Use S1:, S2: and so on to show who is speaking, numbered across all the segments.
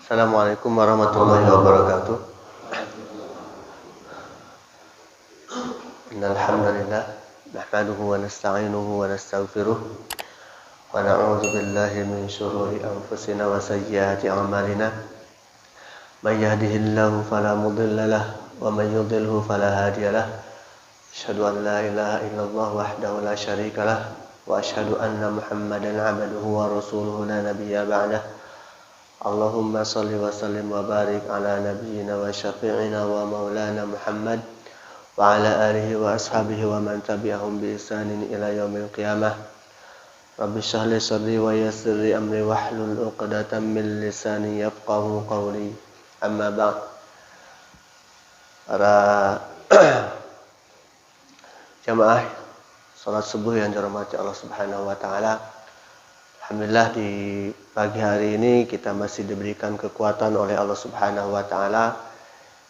S1: Assalamualaikum warahmatullahi wabarakatuh. Innal hamdalillah nahmaduhu wa nasta'inuhu wa nastaghfiruh wa na'udzu billahi min shururi anfusina wa sayyiati a'malina. May yahdihillahu fala mudilla lahu wa may yudlilhu fala hadiya lahu. Asyhadu an la ilaha illallah wahdahu la syarika lahu wa asyhadu anna Muhammadan 'abduhu wa rasuluhu la nabiyya ba'dahu. Allahumma salli wa sallim wa barik ala nabiyyina wa syafi'ina wa maulana Muhammad wa ala alihi wa ashabihi wa man tabi'ahum bi ihsanin ila yaumil qiyamah. Rabbi shrah li sadri wa yassir li amri wahlul 'uqdatam min lisani yafqahu qawli. Amma ba'd. Para jamaah salat subuh yang dirahmati Allah Subhanahu wa taala. Alhamdulillah di pagi hari ini kita masih diberikan kekuatan oleh Allah Subhanahu wa taala.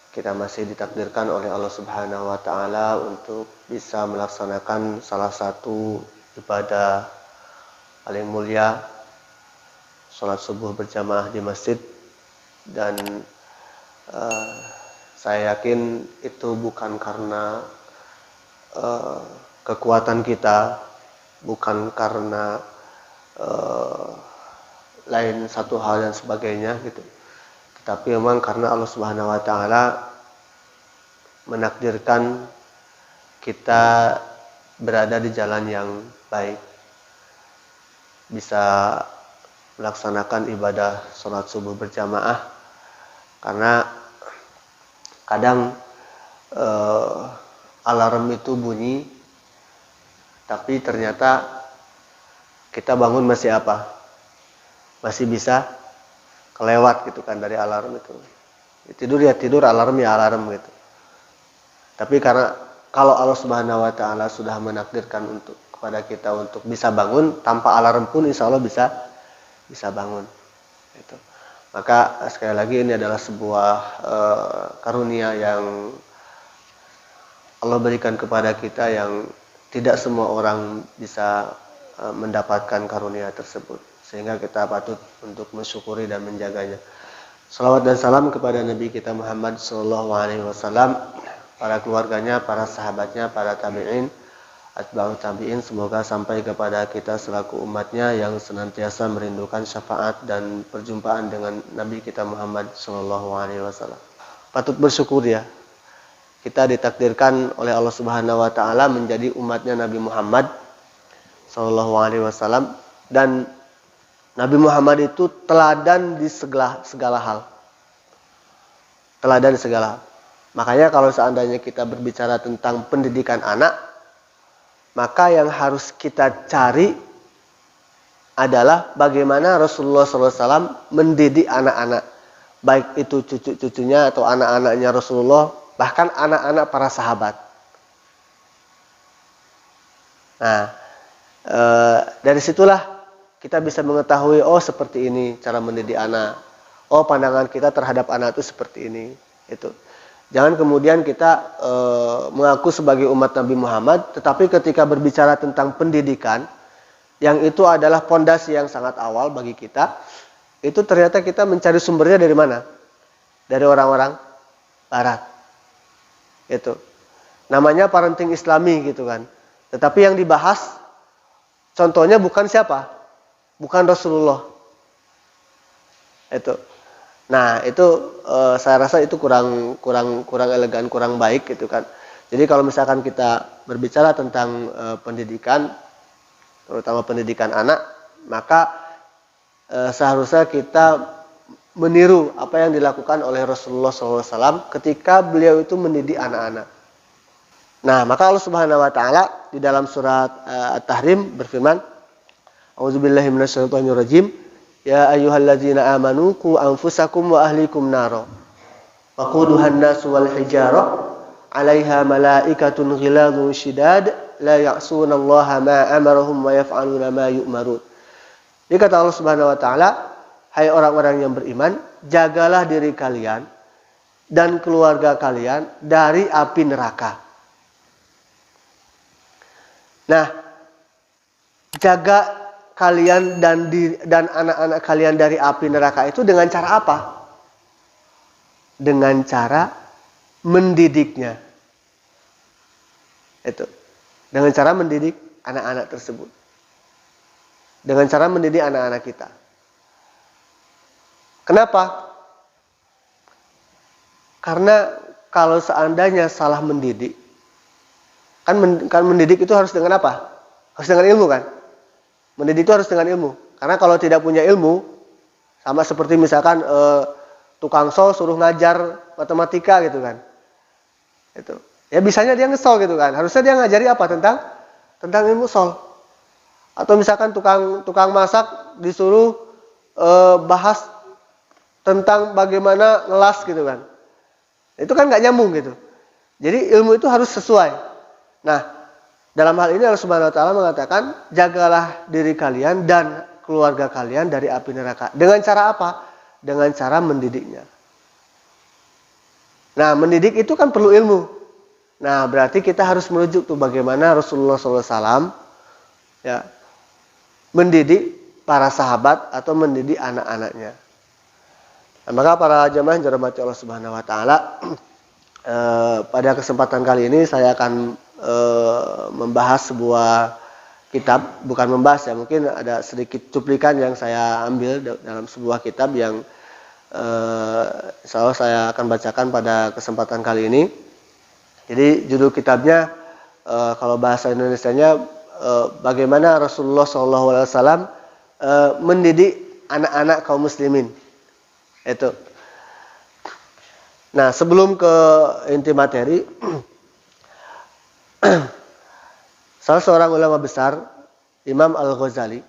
S1: Kita masih ditakdirkan oleh Allah Subhanahu wa taala untuk bisa melaksanakan salah satu ibadah paling mulia, salat subuh berjamaah di masjid. Dan saya yakin itu bukan karena kekuatan kita, bukan karena lain satu hal dan sebagainya gitu. Tetapi memang karena Allah Subhanahu wa taala menakdirkan kita berada di jalan yang baik, bisa melaksanakan ibadah sholat subuh berjamaah. Karena kadang alarm itu bunyi, tapi ternyata kita bangun masih apa? Masih bisa kelewat gitu kan dari alarm itu. Tidur ya tidur, alarm ya alarm gitu. Tapi karena kalau Allah Subhanahu wa taala sudah menakdirkan untuk kepada kita untuk bisa bangun, tanpa alarm pun insya Allah bisa bangun. Gitu. Maka sekali lagi ini adalah sebuah karunia yang Allah berikan kepada kita, yang tidak semua orang bisa mendapatkan karunia tersebut, sehingga kita patut untuk mensyukuri dan menjaganya. Salawat dan salam kepada Nabi kita Muhammad sallallahu alaihi wasallam, para keluarganya, para sahabatnya, para tabi'in, atba'ut tabi'in, semoga sampai kepada kita selaku umatnya yang senantiasa merindukan syafaat dan perjumpaan dengan Nabi kita Muhammad sallallahu alaihi wasallam. Patut bersyukur ya, kita ditakdirkan oleh Allah Subhanahu wa taala menjadi umatnya Nabi Muhammad sallallahu alaihi wasallam, dan Nabi Muhammad itu teladan di segala hal. Teladan di segala hal. Makanya kalau seandainya kita berbicara tentang pendidikan anak, maka yang harus kita cari adalah bagaimana Rasulullah SAW mendidik anak-anak, baik itu cucu-cucunya atau anak-anaknya Rasulullah, bahkan anak-anak para sahabat. Nah, dari situlah kita bisa mengetahui, oh seperti ini cara mendidik anak, oh pandangan kita terhadap anak itu seperti ini. Itu jangan kemudian kita mengaku sebagai umat Nabi Muhammad, tetapi ketika berbicara tentang pendidikan, yang itu adalah pondasi yang sangat awal bagi kita, itu ternyata kita mencari sumbernya dari mana? Dari orang-orang Barat. Itu namanya parenting Islami gitu kan. Tetapi yang dibahas contohnya bukan siapa? Bukan Rasulullah. Itu. Nah, itu saya rasa itu kurang elegan, kurang baik gitu kan. Jadi kalau misalkan kita berbicara tentang pendidikan, terutama pendidikan anak, maka seharusnya kita meniru apa yang dilakukan oleh Rasulullah SAW ketika beliau itu mendidik anak-anak. Nah, maka Allah Subhanahu wa taala di dalam surat At-Tahrim berfirman, A'udzubillahi minasyaitonirrajim, ya ayyuhalladzina amanu qu anfusakum wa ahlikum naro. Waquduhan nasu wal hijarah 'alaiha malaikatun ghiladun syidad la ya'sunallaha ma amarahum wa yaf'aluna ma yu'marun. Jadi kata Allah Subhanahu wa taala, hai orang-orang yang beriman, jagalah diri kalian dan keluarga kalian dari api neraka. Nah, jaga kalian dan anak-anak kalian dari api neraka itu dengan cara apa? dengan cara mendidiknya. Itu. Dengan cara mendidik anak-anak tersebut. Dengan cara mendidik anak-anak kita. Kenapa? Karena kalau seandainya salah mendidik, kan mendidik itu harus dengan apa? Harus dengan ilmu kan? Mendidik itu harus dengan ilmu. Karena kalau tidak punya ilmu, sama seperti misalkan tukang sol suruh ngajar matematika gitu kan. Itu. Ya bisanya dia ngesol gitu kan. Harusnya dia ngajari apa tentang ilmu sol. Atau misalkan tukang masak disuruh bahas tentang bagaimana ngelas gitu kan. Itu kan nggak nyambung gitu. Jadi ilmu itu harus sesuai. Nah, dalam hal ini Allah Subhanahu wa taala mengatakan, jagalah diri kalian dan keluarga kalian dari api neraka. Dengan cara apa? Dengan cara mendidiknya. Nah, mendidik itu kan perlu ilmu. Nah, berarti kita harus merujuk tuh bagaimana Rasulullah SAW ya, mendidik para sahabat atau mendidik anak-anaknya. Nah, maka para jamaah yang dirahmati Allah Subhanahu wa taala, pada kesempatan kali ini saya akan membahas sebuah kitab, bukan membahas ya, mungkin ada sedikit cuplikan yang saya ambil dalam sebuah kitab yang insya Allah saya akan bacakan pada kesempatan kali ini. Jadi judul kitabnya kalau bahasa Indonesianya bagaimana Rasulullah SAW mendidik anak-anak kaum muslimin. Itu. Nah, sebelum ke inti materi, salah seorang ulama besar, Imam Al-Ghazali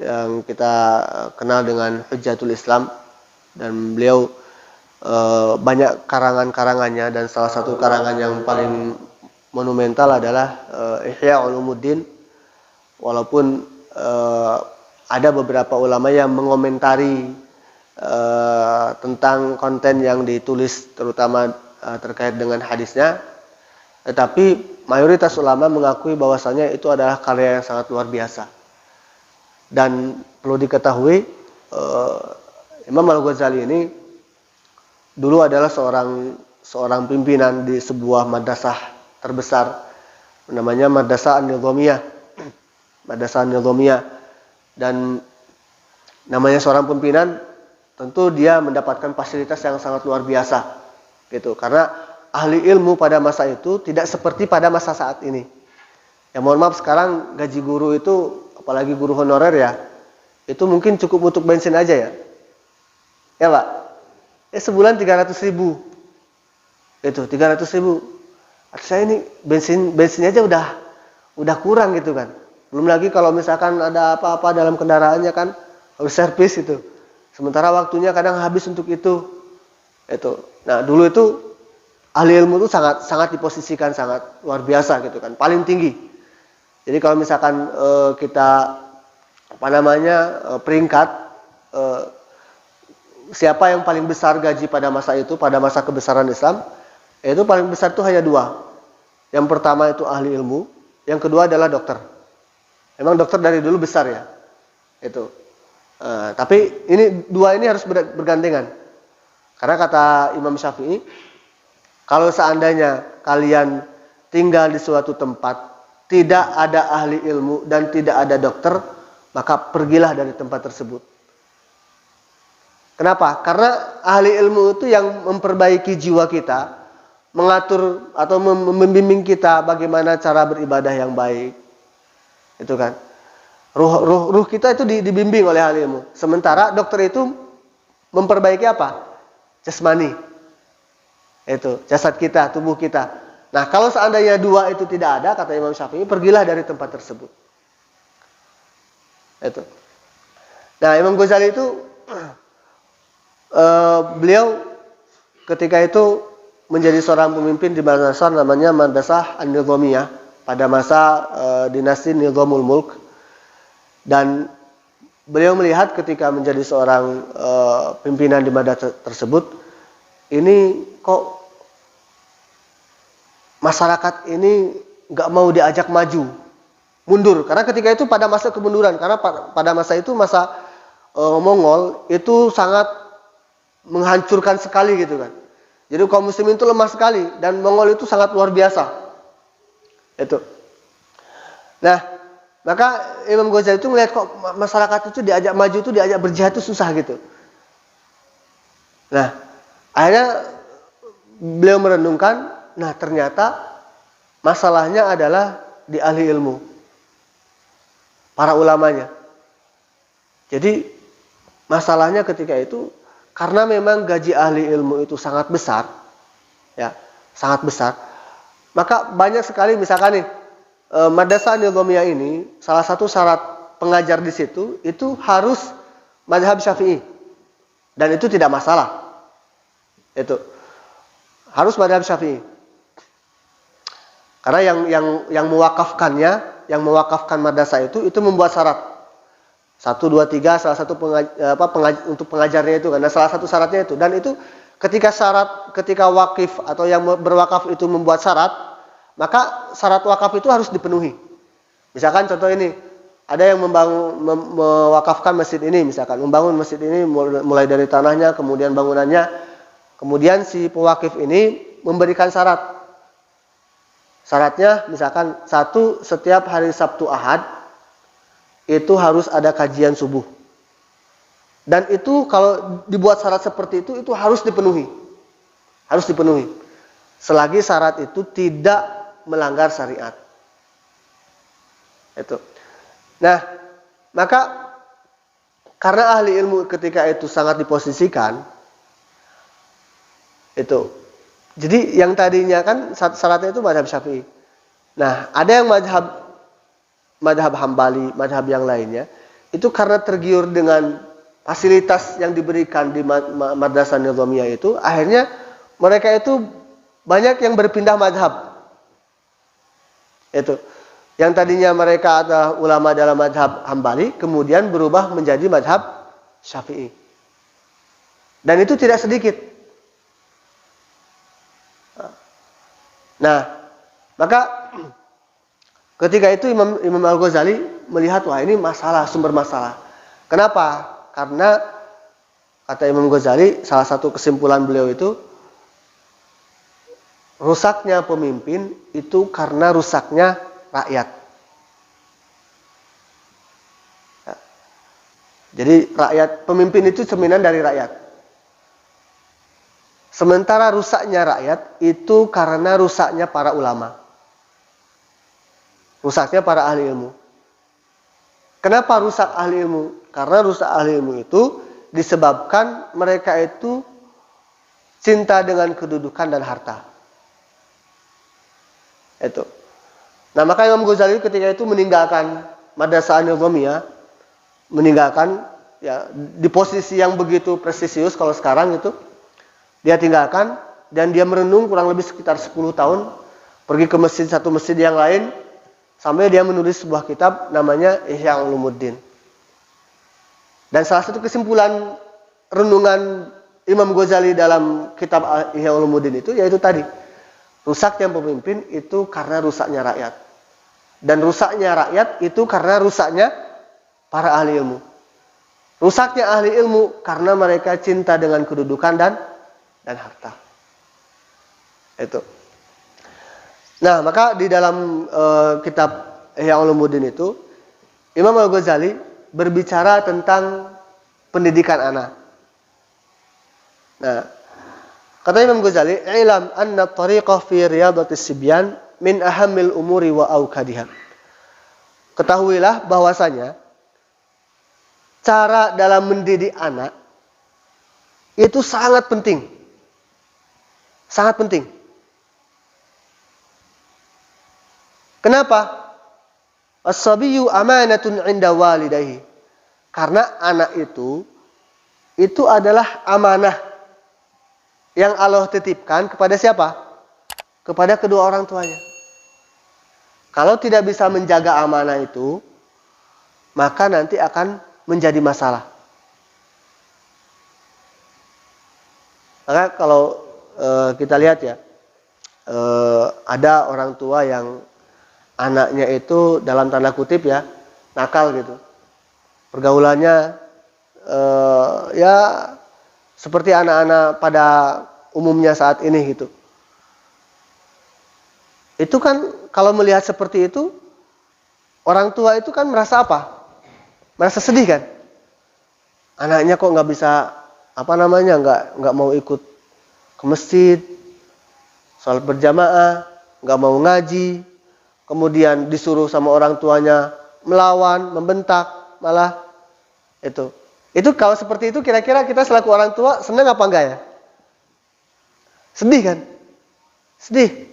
S1: yang kita kenal dengan Hujjatul Islam, dan beliau banyak karangan-karangannya, dan salah satu karangan yang paling monumental adalah Ihya Ulumuddin. Walaupun ada beberapa ulama yang mengomentari tentang konten yang ditulis, terutama terkait dengan hadisnya, tetapi mayoritas ulama mengakui bahwasanya itu adalah karya yang sangat luar biasa. Dan perlu diketahui, Imam Al-Ghazali ini dulu adalah seorang pimpinan di sebuah madrasah terbesar, namanya Madrasah An-Nizamiyah. Madrasah An-Nizamiyah. Dan namanya seorang pimpinan, tentu dia mendapatkan fasilitas yang sangat luar biasa, gitu. Karena ahli ilmu pada masa itu tidak seperti pada masa saat ini. Ya mohon maaf, sekarang gaji guru itu, apalagi guru honorer ya, itu mungkin cukup untuk bensin aja ya. Ya Pak? Sebulan 300.000. Itu 300.000. Saya ini bensinnya aja udah kurang gitu kan. Belum lagi kalau misalkan ada apa-apa dalam kendaraannya kan harus servis itu. Sementara waktunya kadang habis untuk itu. Itu. Nah, dulu itu ahli ilmu itu sangat diposisikan sangat luar biasa gitu kan, paling tinggi. Jadi kalau misalkan kita peringkat siapa yang paling besar gaji pada masa itu, pada masa kebesaran Islam, itu paling besar itu hanya dua. Yang pertama itu ahli ilmu, yang kedua adalah dokter. Memang dokter dari dulu besar ya, itu. Tapi dua ini harus bergandengan. Karena kata Imam Syafi'i, kalau seandainya kalian tinggal di suatu tempat, tidak ada ahli ilmu dan tidak ada dokter, maka pergilah dari tempat tersebut. Kenapa? Karena ahli ilmu itu yang memperbaiki jiwa kita, mengatur atau membimbing kita bagaimana cara beribadah yang baik. Itu kan. Ruh kita itu dibimbing oleh ahli ilmu. Sementara dokter itu memperbaiki apa? Jasmani. Itu, jasad kita, tubuh kita. Nah, kalau seandainya dua itu tidak ada, kata Imam Syafi'i, pergilah dari tempat tersebut. Itu. Nah, Imam Ghazali itu beliau ketika itu menjadi seorang pemimpin di madrasah namanya Madrasah An-Nizamiyah pada masa dinasti Nizamul Mulk, dan beliau melihat ketika menjadi seorang pimpinan di madrasah tersebut, ini kok masyarakat ini nggak mau diajak maju, mundur. Karena ketika itu pada masa kemunduran, karena pada masa itu masa Mongol itu sangat menghancurkan sekali gitu kan. Jadi kaum muslimin itu lemah sekali dan Mongol itu sangat luar biasa. Itu. Nah, maka Imam Ghazali itu melihat kok masyarakat itu diajak maju itu diajak berjihad itu susah gitu. Nah, akhirnya beliau merenungkan, nah ternyata masalahnya adalah di ahli ilmu. Para ulamanya. Jadi masalahnya ketika itu karena memang gaji ahli ilmu itu sangat besar, ya, sangat besar. Maka banyak sekali misalkan nih Madrasah Nizamiyah ini salah satu syarat pengajar di situ itu harus mazhab Syafi'i. Dan itu tidak masalah. Itu harus mazhab Syafi'i. Karena yang mewakafkannya, yang mewakafkan madrasah itu membuat syarat. 1 2 3 salah satu untuk pengajarnya itu karena salah satu syaratnya itu. Dan itu ketika wakif atau yang berwakaf itu membuat syarat, maka syarat wakaf itu harus dipenuhi. Misalkan contoh ini, ada yang mewakafkan masjid ini, misalkan membangun masjid ini mulai dari tanahnya, kemudian bangunannya, kemudian si pewakif ini memberikan syarat. Syaratnya misalkan 1, setiap hari Sabtu Ahad itu harus ada kajian subuh. Dan itu kalau dibuat syarat seperti itu harus dipenuhi. Harus dipenuhi. Selagi syarat itu tidak melanggar syariat. Itu. Nah, maka karena ahli ilmu ketika itu sangat diposisikan, itu. Jadi yang tadinya kan syaratnya itu mazhab Syafi'i. Nah, ada yang mazhab Hambali, mazhab yang lainnya, itu karena tergiur dengan fasilitas yang diberikan di Madrasah Nizamiyah itu, akhirnya mereka itu banyak yang berpindah mazhab. Itu. Yang tadinya mereka adalah ulama dalam mazhab Hambali, kemudian berubah menjadi mazhab Syafi'i. Dan itu tidak sedikit. Nah, maka ketika itu Imam Al-Ghazali melihat, wah ini masalah, sumber masalah. Kenapa? Karena kata Imam Ghazali, salah satu kesimpulan beliau itu, rusaknya pemimpin itu karena rusaknya rakyat. Jadi pemimpin itu cerminan dari rakyat. Sementara rusaknya rakyat itu karena rusaknya para ulama. Rusaknya para ahli ilmu. Kenapa rusak ahli ilmu? Karena rusak ahli ilmu itu disebabkan mereka itu cinta dengan kedudukan dan harta. Itu. Nah, maka Imam Ghazali ketika itu meninggalkan Madrasah Nizamiyah, meninggalkan ya di posisi yang begitu prestisius kalau sekarang itu, dia tinggalkan dan dia merenung kurang lebih sekitar 10 tahun, pergi ke satu masjid yang lain, sampai dia menulis sebuah kitab namanya Ihya Ulumuddin. Dan salah satu kesimpulan renungan Imam Ghazali dalam kitab Ihya Ulumuddin itu yaitu tadi, rusaknya pemimpin itu karena rusaknya rakyat. Dan rusaknya rakyat itu karena rusaknya para ahli ilmu. Rusaknya ahli ilmu karena mereka cinta dengan kedudukan dan harta. Itu. Nah, maka di dalam kitab Ihya Ulumuddin itu Imam Al-Ghazali berbicara tentang pendidikan anak. Nah, kata Imam Ghazali, "Ilam anna tariqah fi riyadatis sibyan min ahammil umuri wa aukadiha." Ketahuilah bahwasanya cara dalam mendidik anak itu sangat penting. Sangat penting. Kenapa? As-sabiyyu amanatun 'inda walidayhi. Karena anak itu adalah amanah yang Allah titipkan kepada siapa? Kepada kedua orang tuanya. Kalau tidak bisa menjaga amanah itu, maka nanti akan menjadi masalah. Maka kalau kita lihat ya, ada orang tua yang anaknya itu dalam tanda kutip ya nakal gitu, pergaulannya ya Seperti anak-anak pada umumnya saat ini gitu. Itu kan kalau melihat seperti itu, orang tua itu kan merasa apa? Merasa sedih kan? Anaknya kok nggak bisa nggak mau ikut ke masjid, sholat berjamaah, nggak mau ngaji, kemudian disuruh sama orang tuanya melawan, membentak, malah itu. Itu kalau seperti itu kira-kira kita selaku orang tua senang apa enggak ya? Sedih kan? Sedih.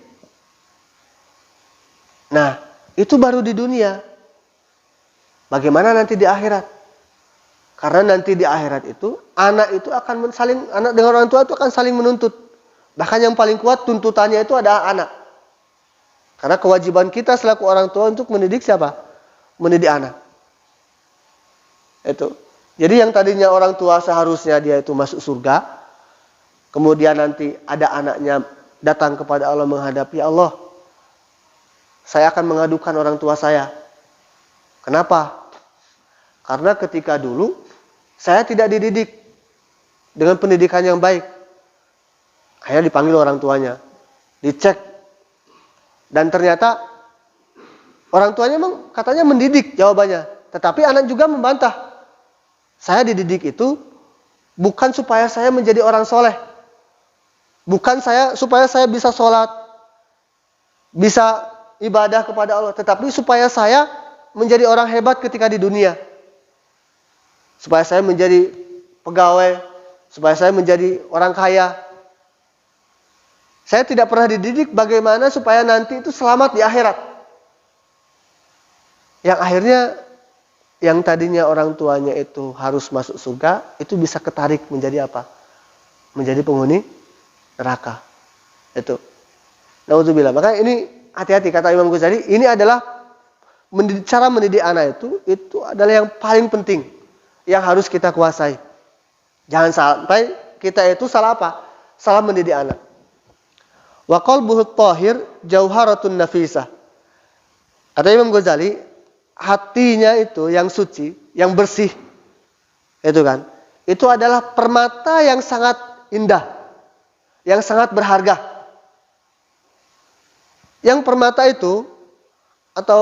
S1: Nah, itu baru di dunia. Bagaimana nanti di akhirat? Karena nanti di akhirat itu anak dengan orang tua itu akan saling menuntut. Bahkan yang paling kuat tuntutannya itu adalah anak. Karena kewajiban kita selaku orang tua untuk mendidik siapa? Mendidik anak. Itu. Jadi yang tadinya orang tua seharusnya dia itu masuk surga, kemudian nanti ada anaknya datang kepada Allah menghadapi Allah. Saya akan mengadukan orang tua saya. Kenapa? Karena ketika dulu saya tidak dididik dengan pendidikan yang baik. Akhirnya dipanggil orang tuanya, dicek. Dan ternyata orang tuanya memang katanya mendidik jawabannya. Tetapi anak juga membantah. Saya dididik itu bukan supaya saya menjadi orang soleh. Bukan supaya saya bisa sholat, bisa ibadah kepada Allah. Tetapi supaya saya menjadi orang hebat ketika di dunia. Supaya saya menjadi pegawai, supaya saya menjadi orang kaya. Saya tidak pernah dididik bagaimana supaya nanti itu selamat di akhirat. Yang akhirnya yang tadinya orang tuanya itu harus masuk surga, itu bisa ketarik menjadi apa? Menjadi penghuni neraka. Itu. Nauzubillah. Maka ini hati-hati kata Imam Ghazali, ini adalah cara mendidik anak itu adalah yang paling penting yang harus kita kuasai. Jangan sampai kita itu salah apa? Salah mendidik anak. Wa qalbuhu thahir jauharatun nafisah. Kata Imam Ghazali, hatinya itu yang suci, yang bersih. Itu adalah permata yang sangat indah, yang sangat berharga. Yang permata itu atau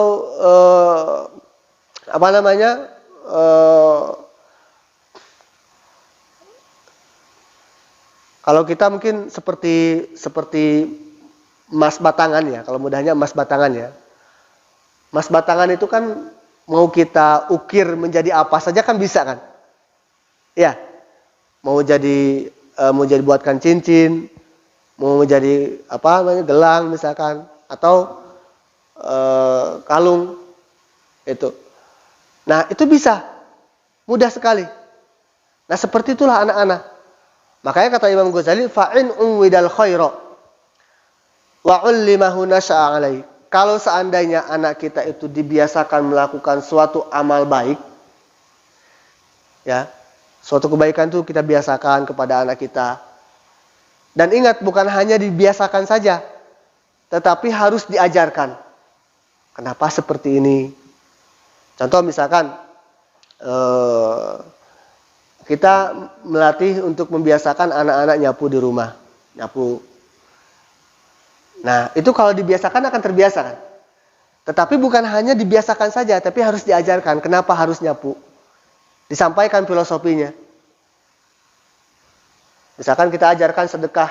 S1: kalau kita mungkin seperti emas batangan ya, kalau mudahnya emas batangan ya. Emas batangan itu kan mau kita ukir menjadi apa saja kan bisa kan? Ya. Mau jadi buatkan cincin, mau menjadi gelang misalkan atau kalung itu. Nah, itu bisa. Mudah sekali. Nah, seperti itulah anak-anak. Makanya kata Imam Ghazali, fa'in umwidal khaira wa 'ullimahu nasha'a 'alaihi. Kalau seandainya anak kita itu dibiasakan melakukan suatu amal baik, ya, suatu kebaikan itu kita biasakan kepada anak kita. Dan ingat, bukan hanya dibiasakan saja, tetapi harus diajarkan. Kenapa seperti ini? Contoh misalkan, kita melatih untuk membiasakan anak-anak nyapu di rumah. Nyapu. Nah, itu kalau dibiasakan akan terbiasa kan. Tetapi bukan hanya dibiasakan saja, tapi harus diajarkan. Kenapa harus nyapu? Disampaikan filosofinya. Misalkan kita ajarkan sedekah.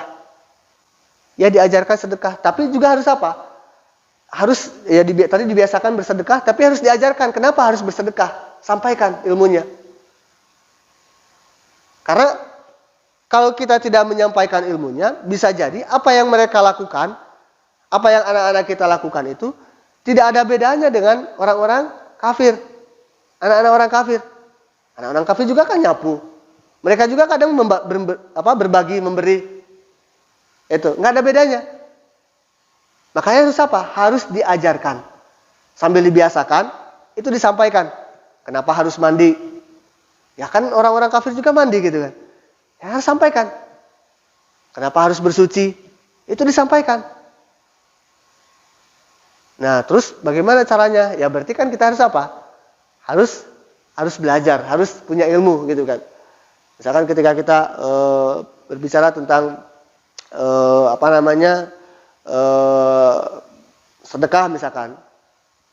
S1: Ya diajarkan sedekah. Tapi juga harus apa? Tadi dibiasakan bersedekah, tapi harus diajarkan. Kenapa harus bersedekah? Sampaikan ilmunya. Karena kalau kita tidak menyampaikan ilmunya, bisa jadi apa yang mereka lakukan, apa yang anak-anak kita lakukan itu tidak ada bedanya dengan orang-orang kafir. Anak-anak orang kafir. Anak-orang kafir juga kan nyapu. Mereka juga kadang berbagi, memberi. Itu, nggak ada bedanya. Makanya harus apa? Harus diajarkan. Sambil dibiasakan, itu disampaikan. Kenapa harus mandi? Ya kan orang-orang kafir juga mandi gitu kan. Ya harus sampaikan. Kenapa harus bersuci? Itu disampaikan. Nah, terus bagaimana caranya? Ya berarti kan kita harus apa? Harus belajar, harus punya ilmu gitu kan. Misalkan ketika kita berbicara tentang sedekah misalkan,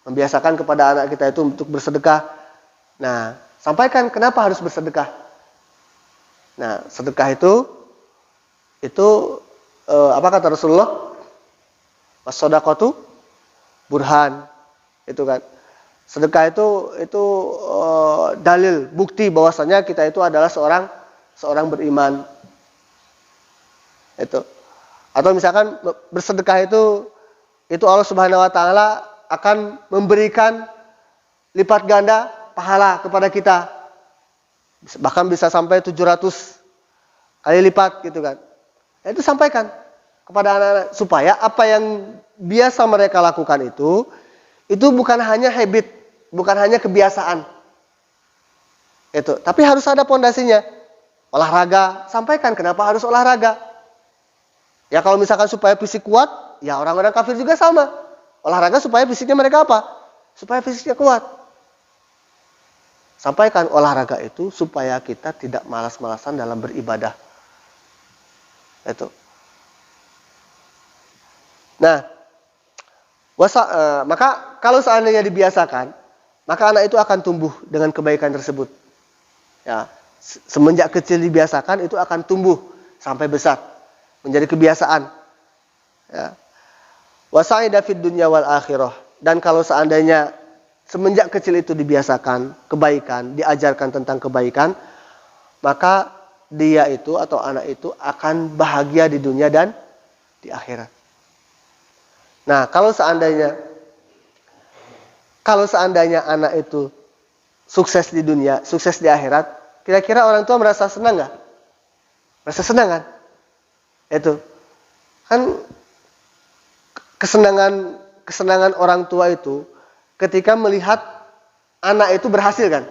S1: membiasakan kepada anak kita itu untuk bersedekah. Nah, sampaikan kenapa harus bersedekah. Nah, sedekah itu apa kata Rasulullah? Was-shadaqatu burhan. Itu kan. Sedekah itu dalil, bukti bahwasanya kita itu adalah seorang beriman. Itu. Atau misalkan bersedekah itu Allah Subhanahu wa taala akan memberikan lipat ganda pahala kepada kita. Bahkan bisa sampai 700 kali lipat gitu kan. Itu sampaikan kepada anak-anak supaya apa yang biasa mereka lakukan itu bukan hanya habit, bukan hanya kebiasaan. Itu, tapi harus ada pondasinya. Olahraga, sampaikan kenapa harus olahraga. Ya kalau misalkan supaya fisik kuat, ya orang-orang kafir juga sama. Olahraga supaya fisiknya mereka apa? Supaya fisiknya kuat. Sampaikan olahraga itu supaya kita tidak malas-malasan dalam beribadah. Itu. Nah, maka kalau seandainya dibiasakan, maka anak itu akan tumbuh dengan kebaikan tersebut. Ya, semenjak kecil dibiasakan itu akan tumbuh sampai besar menjadi kebiasaan. Ya. Wasa'ida fid dunya wal akhirah. Dan kalau seandainya semenjak kecil itu dibiasakan kebaikan, diajarkan tentang kebaikan, maka dia itu atau anak itu akan bahagia di dunia dan di akhirat. Nah, kalau seandainya anak itu sukses di dunia, sukses di akhirat, kira-kira orang tua merasa senang nggak? Merasa senang kan? Itu kan kesenangan orang tua itu ketika melihat anak itu berhasil kan.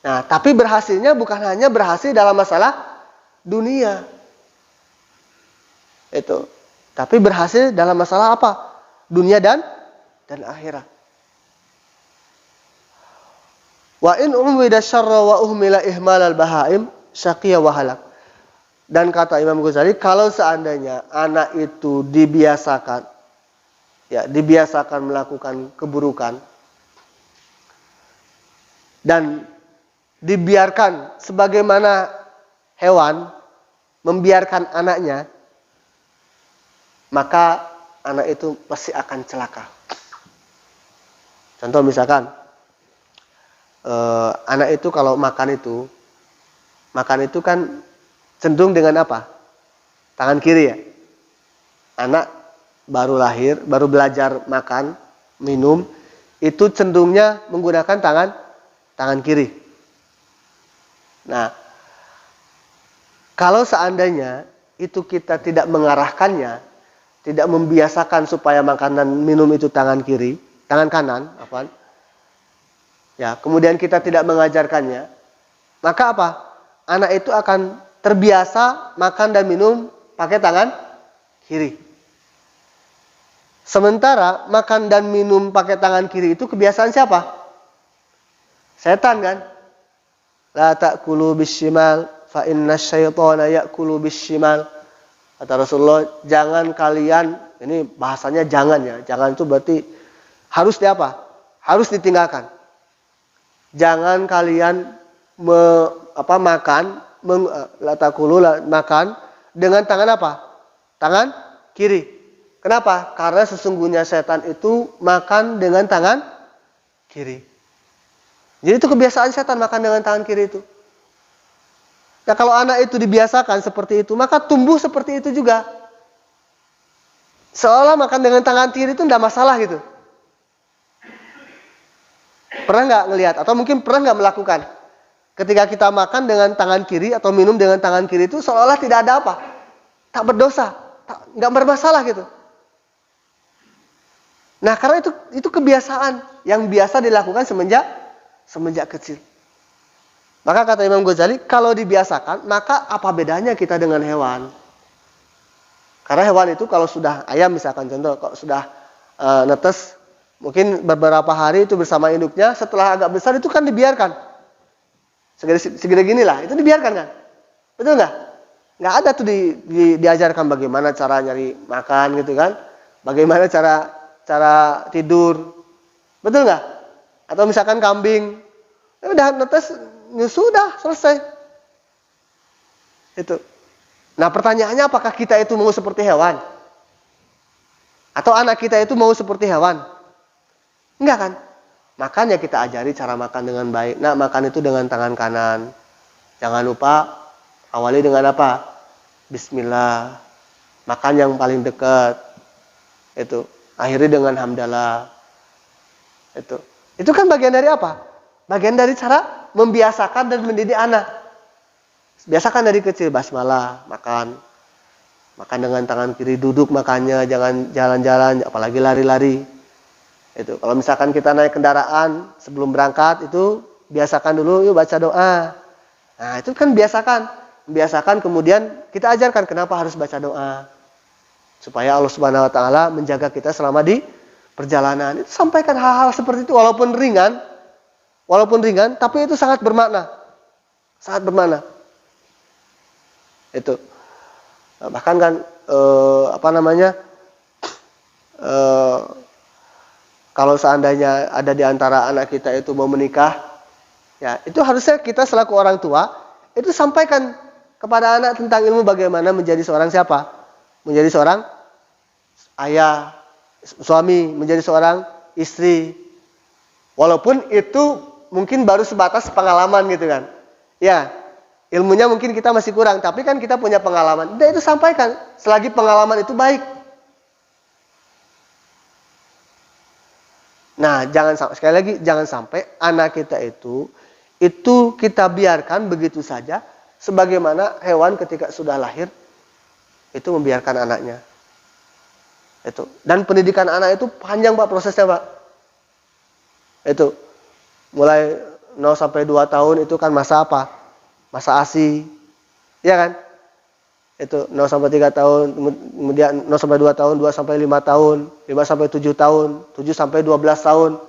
S1: Nah, tapi berhasilnya bukan hanya berhasil dalam masalah dunia. Itu. Tapi berhasil dalam masalah apa? Dunia dan akhirat. Wa in umwida syarra wa uhmila ihmalal bahaim syaqiya wa halak. Dan kata Imam Ghazali, kalau seandainya anak itu dibiasakan melakukan keburukan dan dibiarkan sebagaimana hewan membiarkan anaknya, maka anak itu pasti akan celaka. Contoh misalkan anak itu kalau makan itu kan cenderung dengan apa? Tangan kiri ya. Anak baru lahir, baru belajar makan, minum, itu cenderungnya menggunakan tangan kiri. Nah, kalau seandainya itu kita tidak mengarahkannya, tidak membiasakan supaya makan dan minum itu tangan kanan, ya, kemudian kita tidak mengajarkannya, maka apa? Anak itu akan terbiasa makan dan minum pakai tangan kiri. Sementara makan dan minum pakai tangan kiri itu kebiasaan siapa? Setan kan? La ta'kulu bishimal fa inna syaitana ya'kulu bishimal. Kata Rasulullah, jangan kalian, ini bahasanya jangan ya. Jangan itu berarti harus harus ditinggalkan. Jangan kalian makan dengan tangan apa? Tangan kiri. Kenapa? Karena sesungguhnya setan itu makan dengan tangan kiri. Jadi itu kebiasaan setan makan dengan tangan kiri itu. Nah, kalau anak itu dibiasakan seperti itu, maka tumbuh seperti itu juga. Seolah makan dengan tangan kiri itu tidak masalah gitu. Pernah nggak ngelihat? Atau mungkin pernah nggak melakukan? Ketika kita makan dengan tangan kiri atau minum dengan tangan kiri itu seolah tidak ada apa? Tak berdosa, nggak bermasalah gitu. Nah, karena itu kebiasaan yang biasa dilakukan semenjak kecil. Maka kata Imam Ghazali, kalau dibiasakan, maka apa bedanya kita dengan hewan? Karena hewan itu kalau sudah ayam misalkan contoh, kalau sudah netes, mungkin beberapa hari itu bersama induknya, setelah agak besar itu kan dibiarkan. segede gini lah, itu dibiarkan kan? Betul nggak? Nggak ada tuh diajarkan bagaimana cara nyari makan gitu kan? Bagaimana cara tidur, betul nggak? Atau misalkan kambing, udah netes nyusu udah selesai. Itu. Nah pertanyaannya apakah kita itu mau seperti hewan? Atau anak kita itu mau seperti hewan? Enggak kan? Makanya kita ajari cara makan dengan baik. Nah, makan itu dengan tangan kanan. Jangan lupa awali dengan apa? Bismillah. Makan yang paling dekat. Itu. Akhiri dengan hamdalah. Itu kan bagian dari apa? Bagian dari cara membiasakan dan mendidik anak. Biasakan dari kecil basmalah, makan. Makan dengan tangan kiri, duduk makannya, jangan jalan-jalan, apalagi lari-lari. Itu. Kalau misalkan kita naik kendaraan sebelum berangkat itu biasakan dulu yuk baca doa. Nah, itu kan biasakan kemudian kita ajarkan kenapa harus baca doa. Supaya Allah Subhanahu wa taala menjaga kita selama di perjalanan. Itu sampaikan hal-hal seperti itu walaupun ringan tapi itu sangat bermakna. Sangat bermakna. Itu. Bahkan kan kalau seandainya ada di antara anak kita itu mau menikah, ya itu harusnya kita selaku orang tua itu sampaikan kepada anak tentang ilmu bagaimana menjadi seorang siapa? Menjadi seorang ayah, suami, menjadi seorang istri. Walaupun itu mungkin baru sebatas pengalaman gitu kan. Ya, ilmunya mungkin kita masih kurang, tapi kan kita punya pengalaman. Udah itu sampaikan selagi pengalaman itu baik. Nah, jangan sampai anak kita itu kita biarkan begitu saja sebagaimana hewan ketika sudah lahir itu membiarkan anaknya. Itu. Dan pendidikan anak itu panjang Pak prosesnya, Pak. Itu. Mulai 0 sampai 2 tahun itu kan masa apa? Masa ASI. Iya kan? Itu 0 sampai 3 tahun, kemudian 0 sampai 2 tahun, 2 sampai 5 tahun, 5 sampai 7 tahun, 7 sampai 12 tahun.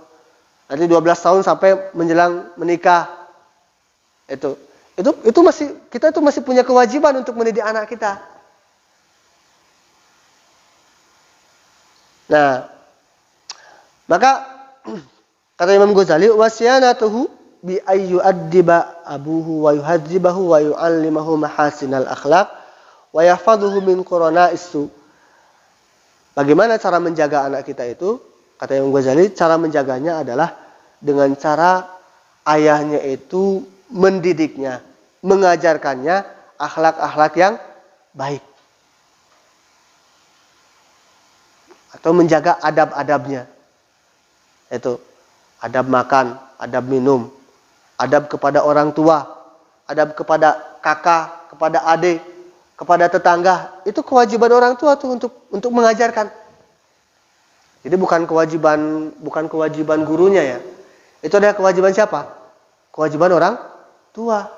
S1: Nanti 12 tahun sampai menjelang menikah. Itu kita masih punya kewajiban untuk mendidik anak kita. Nah, maka kata Imam Ghazali wasyanatuhu bi ayyu'addiba abuhu wa yuhadzibahu wa yu'allimahu mahasinal akhlaq wa yahfadhuhu min qurana'is su. Bagaimana cara menjaga anak kita itu? Kata Imam Ghazali, cara menjaganya adalah dengan cara ayahnya itu mendidiknya, mengajarkannya akhlak-akhlak yang baik. Atau menjaga adab-adabnya. Itu adab makan, adab minum, adab kepada orang tua, adab kepada kakak, kepada adik, kepada tetangga. Itu kewajiban orang tua tuh untuk mengajarkan. Jadi bukan kewajiban gurunya ya. Itu adalah kewajiban siapa? Kewajiban orang tua.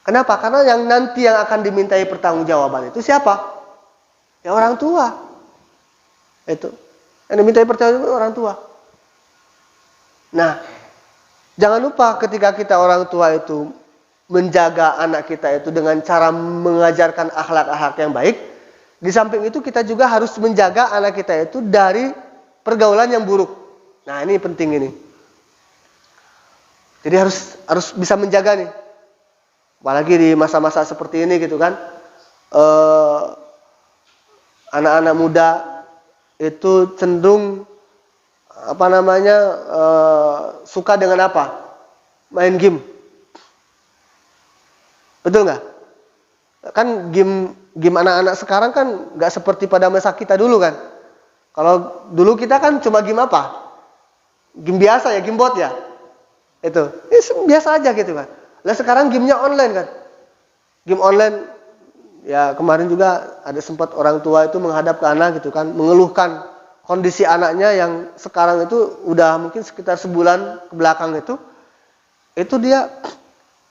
S1: Kenapa? Karena yang nanti yang akan dimintai pertanggungjawaban itu siapa? Ya orang tua. Itu. Yang dimintai pertanggungjawaban orang tua. Nah, jangan lupa ketika kita orang tua itu menjaga anak kita itu dengan cara mengajarkan akhlak-akhlak yang baik, di samping itu kita juga harus menjaga anak kita itu dari pergaulan yang buruk. Nah, ini penting ini. Jadi harus bisa menjaga nih. Apalagi di masa-masa seperti ini gitu kan. Anak-anak muda itu cenderung suka dengan apa? Main game. Betul nggak? Kan game anak-anak sekarang kan nggak seperti pada masa kita dulu kan. Kalau dulu kita kan cuma game apa? Game biasa ya, game bot ya. Itu biasa aja gitu kan. Lah sekarang gamenya online kan. Game online ya kemarin juga ada sempat orang tua itu menghadap ke anak gitu kan, mengeluhkan kondisi anaknya yang sekarang itu udah mungkin sekitar sebulan ke belakang itu dia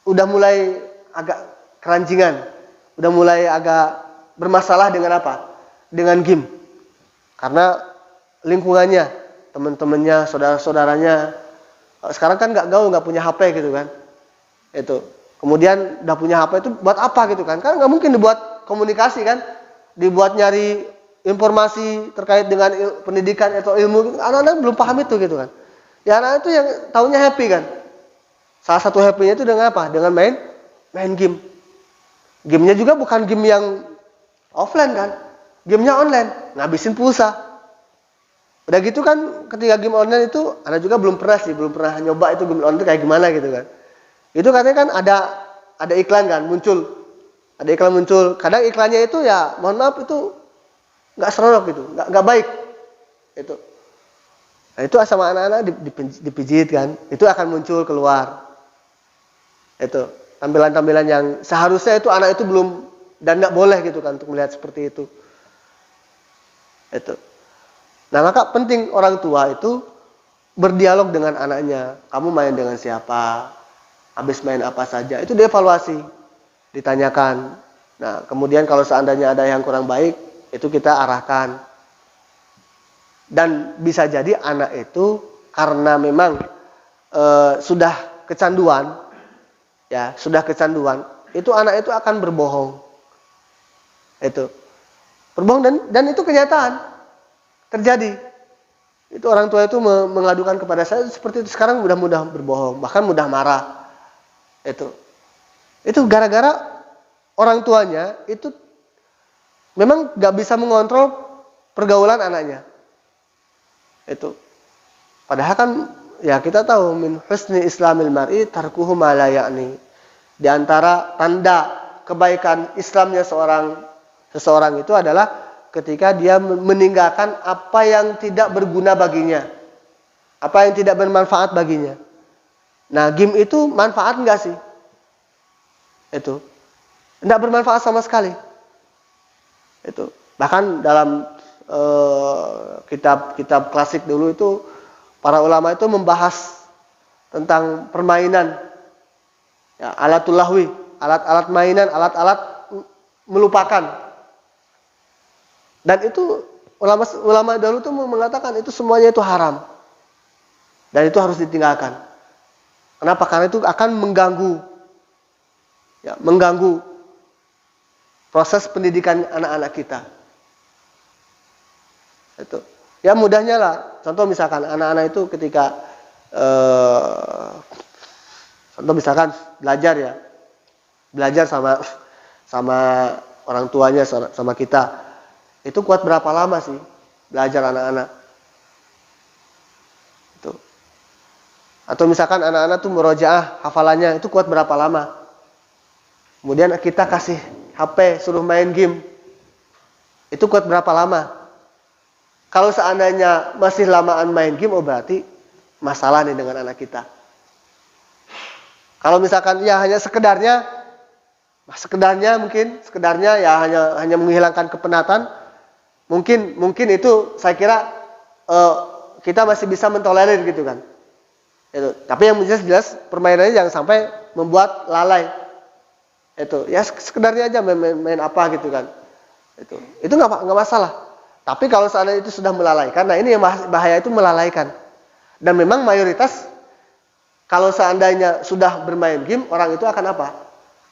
S1: udah mulai agak keranjingan, udah mulai agak bermasalah dengan apa? Dengan game. Karena lingkungannya, teman-temannya, saudara-saudaranya sekarang kan nggak gaul, nggak punya HP gitu kan. Itu. Kemudian udah punya HP itu buat apa gitu kan? Kan nggak mungkin dibuat komunikasi kan? Dibuat nyari informasi terkait dengan pendidikan atau ilmu. Anak-anak belum paham itu gitu kan. Ya anak itu yang taunya happy kan. Salah satu happy-nya itu dengan apa? Dengan main game. Gamenya juga bukan game yang offline kan. Gamenya online, ngabisin pulsa. Udah gitu kan ketika game online itu anak juga belum pernah nyoba itu game online itu kayak gimana gitu kan. Itu katanya kan ada iklan kan muncul. Ada iklan muncul. Kadang iklannya itu ya mohon maaf itu nggak seronok gitu, nggak baik. Itu. Nah, itu sama anak-anak dipijit kan, itu akan muncul keluar. Itu tampilan-tampilan yang seharusnya itu anak itu belum dan nggak boleh gitu kan untuk melihat seperti itu. Itu. Nah maka penting orang tua itu berdialog dengan anaknya. Kamu main dengan siapa? Habis main apa saja? Itu dievaluasi, ditanyakan. Nah kemudian kalau seandainya ada yang kurang baik, itu kita arahkan. Dan bisa jadi anak itu karena memang sudah kecanduan, ya sudah kecanduan, itu anak itu akan berbohong. Itu berbohong dan itu kenyataan terjadi. Itu orang tua itu mengadukan kepada saya seperti itu, sekarang mudah berbohong, bahkan mudah marah. Itu gara-gara orang tuanya itu memang gak bisa mengontrol pergaulan anaknya. Itu. Padahal kan ya kita tahu min husni islamil mar'i tarkuhu ma la ya'ni. Di antara tanda kebaikan Islamnya seseorang itu adalah ketika dia meninggalkan apa yang tidak berguna baginya. Apa yang tidak bermanfaat baginya. Nah, game itu manfaat enggak sih? Itu. Enggak bermanfaat sama sekali. Itu. Bahkan dalam kitab-kitab klasik dulu itu para ulama itu membahas tentang permainan, ya, alatul lahwi, alat-alat mainan, alat-alat melupakan. Dan itu ulama dahulu itu mengatakan itu semuanya itu haram dan itu harus ditinggalkan. Kenapa? Karena itu akan mengganggu proses pendidikan anak-anak kita. Itu. Ya mudahnya lah. Contoh misalkan anak-anak itu ketika contoh misalkan belajar sama orang tuanya sama kita. Itu kuat berapa lama sih belajar anak-anak? Itu. Atau misalkan anak-anak tuh murojaah hafalannya itu kuat berapa lama? Kemudian kita kasih HP suruh main game. Itu kuat berapa lama? Kalau seandainya masih lamaan main game, berarti masalah nih dengan anak kita. Kalau misalkan ya hanya sekedarnya ya hanya menghilangkan kepenatan, mungkin itu saya kira kita masih bisa mentolerir gitu kan. Itu. Tapi yang jelas permainannya jangan sampai membuat lalai. Itu ya sekedarnya aja main apa gitu kan. Itu nggak masalah. Tapi kalau seandainya itu sudah melalaikan, nah ini yang bahaya itu melalaikan. Dan memang mayoritas kalau seandainya sudah bermain game, orang itu akan apa?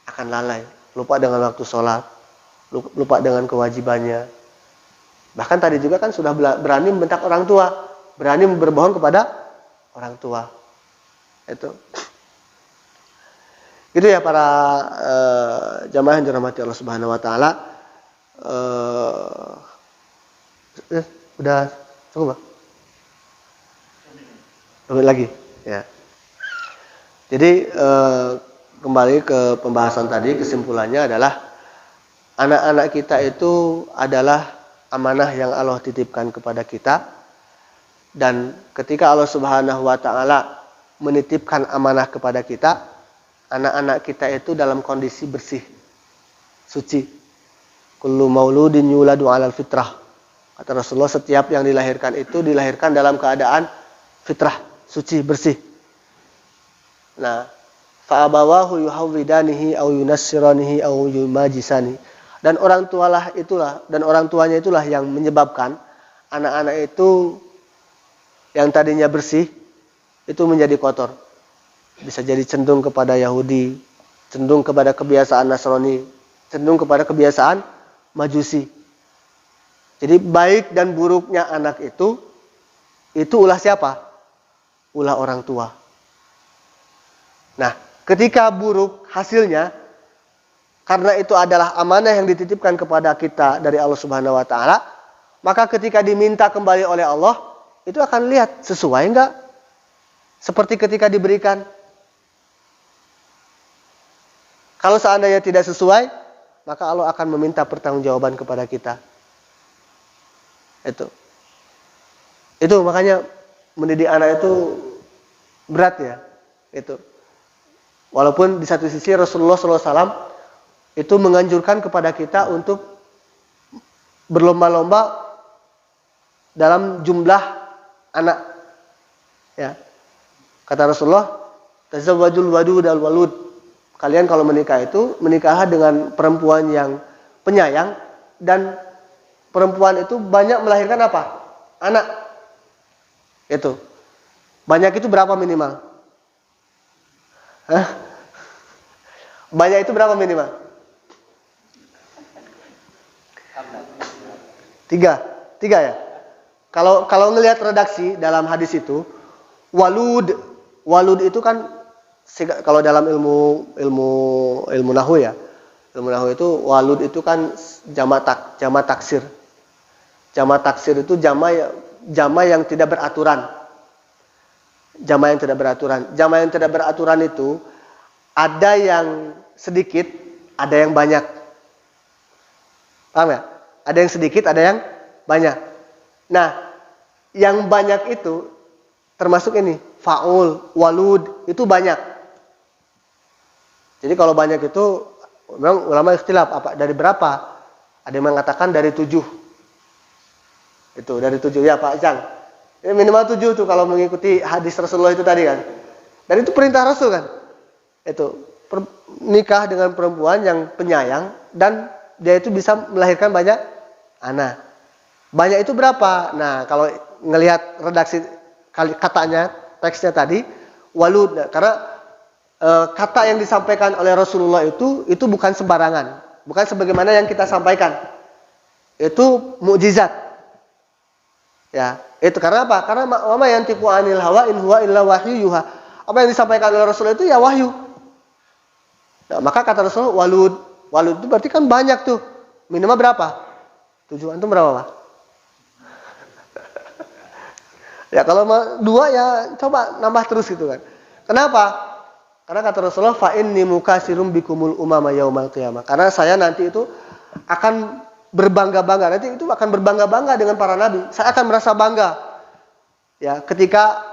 S1: Akan lalai, lupa dengan waktu sholat, lupa dengan kewajibannya. Bahkan tadi juga kan sudah berani membentak orang tua, berani berbohong kepada orang tua. Itu. Gitu ya para jamaah yang dirahmati Allah Subhanahu wa taala. Udah cukup, Pak? Lagi, ya. Jadi kembali ke pembahasan tadi, kesimpulannya adalah anak-anak kita itu adalah amanah yang Allah titipkan kepada kita, dan ketika Allah Subhanahu wa taala menitipkan amanah kepada kita, anak-anak kita itu dalam kondisi bersih, suci. Kullu mauludin yuladu 'alal fitrah. Kata Rasulullah, setiap yang dilahirkan itu dilahirkan dalam keadaan fitrah, suci, bersih. Nah, fa abawahu yuhawwidanihi aw yunassiranihi aw yumajisani. Dan orang tuanya itulah yang menyebabkan anak-anak itu yang tadinya bersih itu menjadi kotor. bisa jadi cenderung kepada Yahudi, cenderung kepada kebiasaan Nasrani, cenderung kepada kebiasaan Majusi. Jadi baik dan buruknya anak itu ulah siapa? Ulah orang tua. Nah, ketika buruk hasilnya, karena itu adalah amanah yang dititipkan kepada kita dari Allah Subhanahu wa taala, maka ketika diminta kembali oleh Allah, itu akan lihat sesuai enggak? Seperti ketika diberikan. Kalau seandainya tidak sesuai, maka Allah akan meminta pertanggungjawaban kepada kita. Itu makanya mendidik anak itu berat ya. Itu. Walaupun di satu sisi Rasulullah SAW itu menganjurkan kepada kita untuk berlomba-lomba dalam jumlah anak. Ya. Kata Rasulullah, tazawwajul wadud al walud. Kalian kalau menikah itu menikahlah dengan perempuan yang penyayang, dan perempuan itu banyak melahirkan apa? Anak. Itu. Banyak itu berapa minimal? Hah? Banyak itu berapa minimal? 3 ya. Kalau ngelihat redaksi dalam hadis itu, walud itu kan kalau dalam ilmu nahwu ya. Ilmu nahwu itu walud itu kan jama taksir. Jama taksir itu jama yang tidak beraturan. Jama yang tidak beraturan. Jama yang tidak beraturan itu ada yang sedikit, ada yang banyak. Paham ya? Ada yang sedikit, ada yang banyak. Nah, yang banyak itu termasuk ini, faul, walud, itu banyak. Jadi kalau banyak itu memang ulama ikhtilaf dari berapa? Ada yang mengatakan dari 7. Itu dari 7 ya Pak Jang. Minimal 7 tuh kalau mengikuti hadis Rasulullah itu tadi kan. Dan itu perintah Rasul kan. Itu nikah dengan perempuan yang penyayang dan dia itu bisa melahirkan banyak anak. Banyak itu berapa? Nah, kalau ngelihat redaksi katanya, teksnya tadi, walud. Karena kata yang disampaikan oleh Rasulullah itu bukan sembarangan. Bukan sebagaimana yang kita sampaikan. Itu mukjizat. Ya, itu karena apa? Karena mama yang tipu anil hawa in huwa illa wahyu yuha. Apa yang disampaikan oleh Rasulullah itu ya wahyu. Nah, maka kata Rasulullah walud. Walud itu berarti kan banyak tuh. Minimal berapa? 7. Antum berapa, Pak? Ya kalau 2 ya coba nambah terus gitu kan. Kenapa? Karena kata Rasulullah fa inni mukasirum bikumul umama yaumal qiyamah. Karena saya nanti itu akan berbangga-bangga. Nanti itu akan berbangga-bangga dengan para nabi. Saya akan merasa bangga. Ya, ketika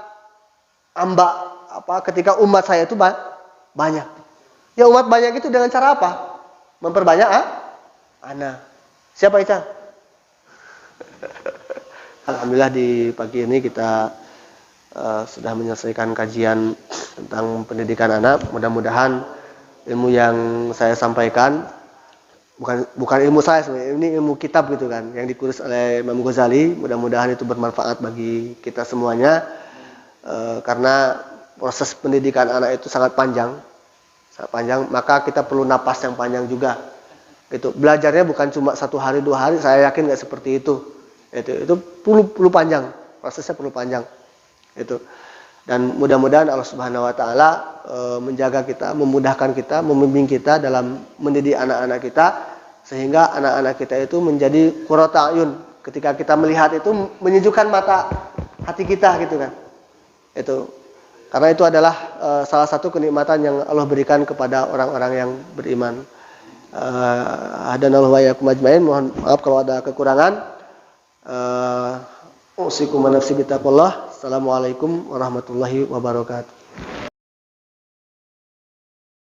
S1: ketika umat saya itu banyak. Ya umat banyak itu dengan cara apa? Memperbanyak anak. Siapa itu? Alhamdulillah di pagi ini kita sudah menyelesaikan kajian tentang pendidikan anak. Mudah-mudahan ilmu yang saya sampaikan bukan ilmu saya sebenarnya, ini ilmu kitab gitu kan yang ditulis oleh Imam Ghazali. Mudah-mudahan itu bermanfaat bagi kita semuanya karena proses pendidikan anak itu sangat panjang, maka kita perlu napas yang panjang juga. Itu belajarnya bukan cuma 1 hari 2 hari, saya yakin nggak seperti itu. Itu perlu panjang, prosesnya perlu panjang. Itu. Dan mudah-mudahan Allah Subhanahu wa taala menjaga kita, memudahkan kita, membimbing kita dalam mendidik anak-anak kita sehingga anak-anak kita itu menjadi qurrata ayun. Ketika kita melihat itu menyejukkan mata hati kita gitu kan. Itu. Karena itu adalah salah satu kenikmatan yang Allah berikan kepada orang-orang yang beriman. Hadanallahu wa iyyakum ajmain. Mohon maaf kalau ada kekurangan. Usikum wa nafsi bittaqullah. Assalamualaikum warahmatullahi wabarakatuh.